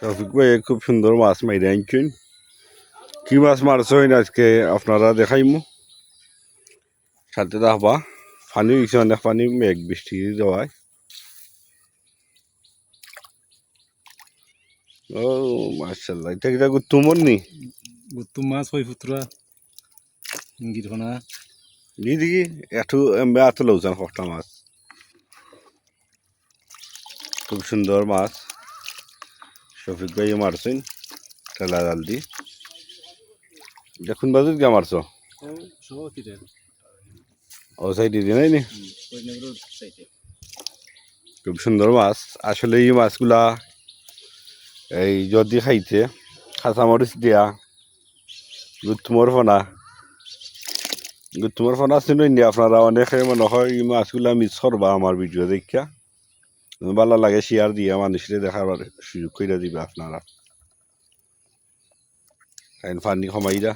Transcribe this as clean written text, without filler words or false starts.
শফিক ভাই খুব সুন্দর মাছ মাইরে আনছেন। কি মাছ মারছেন আজকে আপনারা দেখাইমু। সাথে দেখবা পানি হয়েছে, অনেক পানি, মেঘ বৃষ্টি দেওয়ায়। ও মাশাআল্লাহ, এটা কিটা গুত্তুমর নি? গুত্তু মাছ হই ফুতরা গিরহনা দিদি এটু এমবে এত লৌজান কটা মাছ, খুব সুন্দর মাছ শফিক ভাই মারছেন ঠেলা জাল দি। দেখুন বাজুত গা মারছ সহতিরে ও সাইডে দিয়ে নাই নি? খুব সুন্দর মাছ আসলে। এই মাছগুলা এই যদি খাইতে কাঁচামরিচ দিয়া গুত্তুমর ফোনা চিনুন নি আপনারা? অনেকে মনে হয় এই মাছগুলা মিস করবা আমার ভিডিও দেখা। ভালো লাগে শেয়ার দিয়া মানুষের দেখার সুযোগ করে দিবে আপনারা। পানি কমাইরা